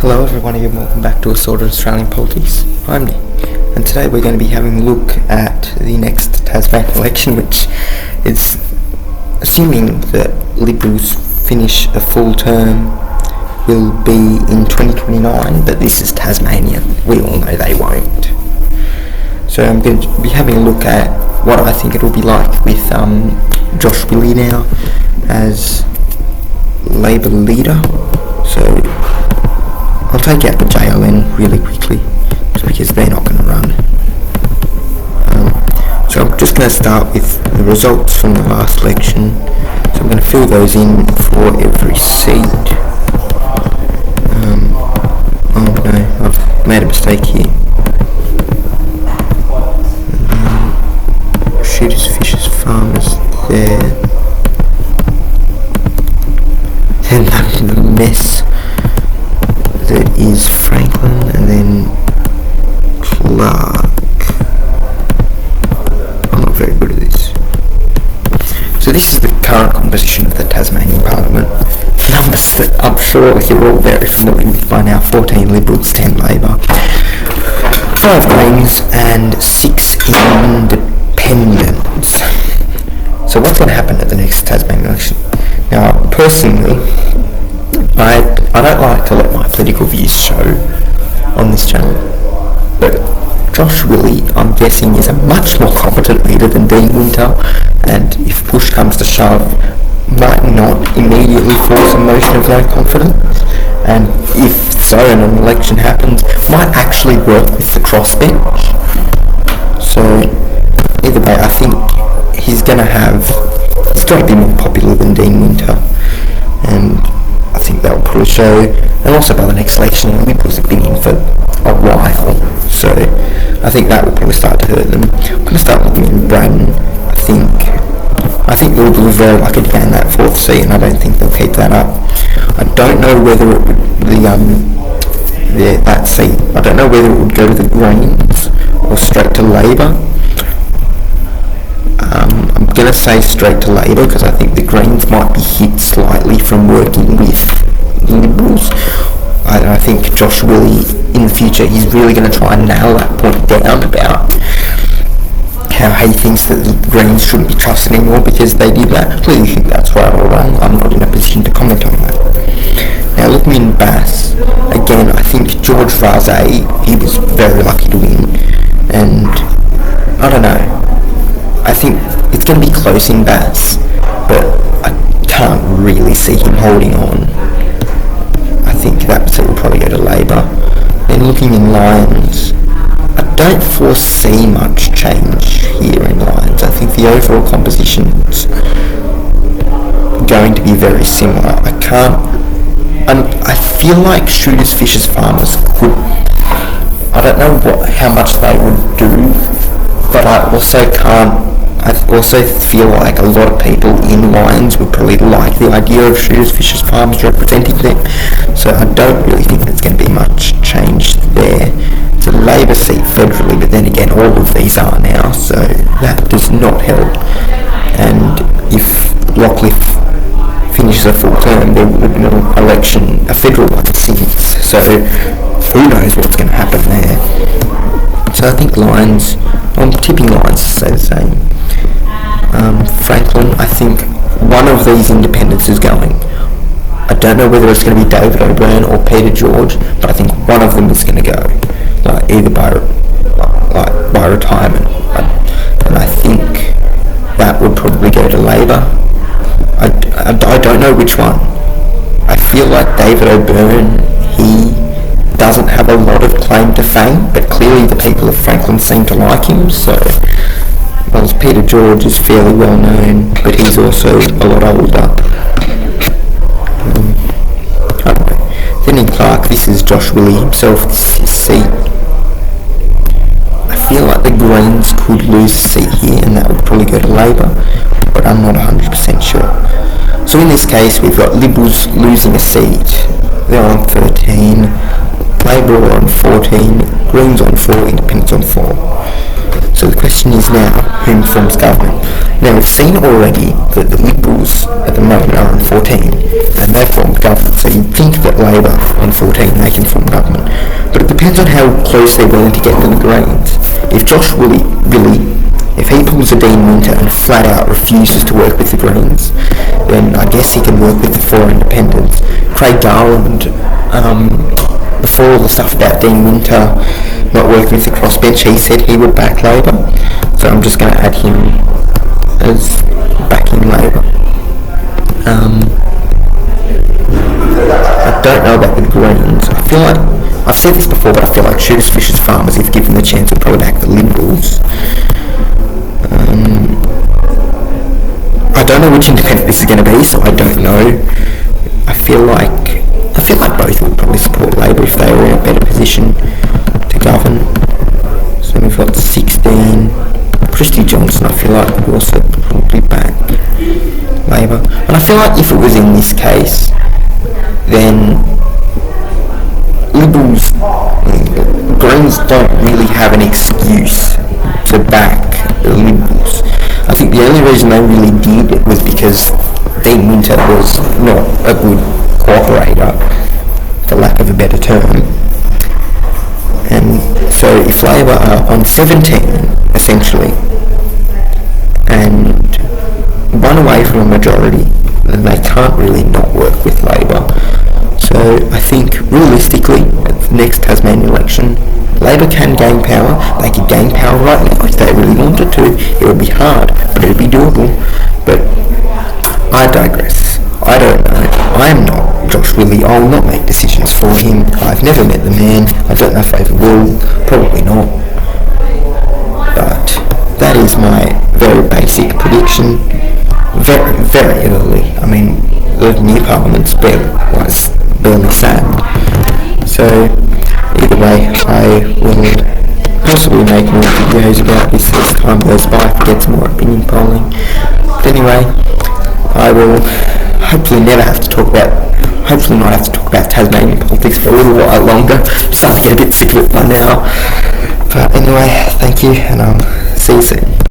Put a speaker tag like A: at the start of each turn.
A: Hello everybody and welcome back to Assorted Australian Politics. I'm Nick, and today we're going to be having a look at the next Tasmanian election, which is assuming that Liberals finish a full term will be in 2029, but this is Tasmania. We all know they won't. So I'm going to be having a look at what I think it'll be like with Josh Willie now as Labor leader. So I'll take out the JLN really quickly, just because they're not going to run. So I'm just going to start with the results from the last election. So I'm going to fill those in for every seat. Oh no, I've made a mistake here. Shooters, fishers, farmers there. Then the mess that is Franklin, and then Clark. I'm not very good at this. So this is the current composition of the Tasmanian Parliament. Numbers that I'm sure you're all very familiar with by now: 14 Liberals, 10 Labor, 5 Greens, and 6 Independents. So what's going to happen at the next Tasmanian election? Now, personally, I don't like to let my political views show on this channel, but Josh Willie, I'm guessing, is a much more competent leader than Dean Winter, and if push comes to shove, might not immediately force a motion of no confidence, and if so and an election happens, might actually work with the crossbench. So either way, I think he's going to be more popular than Dean Winter, and I think that will probably show. And also by the next election, the Liberals have been in for a while, so I think that will probably start to hurt them. I'm going to start looking in Braddon. I think the Liberals are very lucky to gain that 4th seat, and I don't think they'll keep that up. I don't know whether it would, that seat, I don't know whether it would go to the Greens or straight to Labor. I'm going to say straight to Labor because I think the Greens might be hit slightly from working with Liberals. I think Josh Willie, in the future, he's really going to try and nail that point down about how he thinks that the Greens shouldn't be trusted anymore because they did that. Whether you think that's right or wrong, I'm not in a position to comment on that. Now, looking in Bass, again, I think George Vaze, he was very lucky to win, and I don't know. I think it's going to be close in Bass, but I can't really see him holding on. I think that seat will probably go to Labor. Then looking in Lyons, I don't foresee much change here in Lyons. I think the overall composition's going to be very similar. I feel like shooters, fishers, farmers could. I don't know how much they would do, but I also feel like a lot of people in Lyons would probably like the idea of shooters, fishers, farmers representing them. So I don't really think there's going to be much change there. It's a Labor seat federally, but then again, all of these are now, so that does not help. And if Lockleaf finishes a full term, there will be an election, a federal one since. So who knows what's going to happen there. So I think Lyons, I'm tipping Lyons to say the same. Franklin, I think one of these independents is going. I don't know whether it's going to be David O'Byrne or Peter George, but I think one of them is going to go, either by retirement. And I think that would probably go to Labor. I don't know which one. I feel like David O'Byrne, he doesn't have a lot of claim to fame, but clearly the people of Franklin seem to like him, so whereas Peter George is fairly well known, but he's also a lot older. Then in Clark, this is Josh Willie himself, this is his seat. I feel like the Greens could lose a seat here, and that would probably go to Labor, but I'm not 100% sure. So in this case, we've got Liberals losing a seat. They're on 13, Labor on 14, Greens on 4, Independents on 4. So the question is now, whom forms government? Now we've seen already that the Liberals at the moment are on 14, and they've formed government, so you'd think that Labor on 14, they can form government. But it depends on how close they're willing to get to the Greens. If Josh Willie, if he pulls a Dean Winter and flat out refuses to work with the Greens, then I guess he can work with the four independents. Craig Garland, before all the stuff about Dean Winter not working with the crossbench, he said he would back Labor. So I'm just going to add him as backing Labor. I don't know about the Greens. I feel like, I've said this before, but I feel like shooters, fishers, farmers, if given the chance, would probably back the Liberals. I don't know which independent this is going to be, so I don't know. I feel like both would probably support Labor if they were in a better position to govern. So we've got 16. Christy Johnson, I feel like, would also probably back Labor. And I feel like if it was in this case, then Liberals, Greens don't really have an excuse to back the Liberals. I think the only reason they really did was because Dean Winter was not a good cooperator, for lack of a better term. And so if Labor are on 17, essentially, and one away from a majority, then they can't really not work with Labor. So I think realistically, at the next Tasmanian election, Labor can gain power. They could gain power right now if they really wanted to. It would be hard, but it would be doable. But I digress. I don't know. I am not Josh Willie. I will not make decisions for him. I've never met the man. I don't know if I ever will. Probably not. But that is my very basic prediction. Very, very early. I mean, the new parliament's barely sat. So either way, I will possibly make more videos about this as time goes by, if it gets more opinion polling. But anyway, I will hopefully not have to talk about Tasmanian politics for a little while longer. I'm starting to get a bit sick of it by now. But anyway, thank you, and I'll see you soon.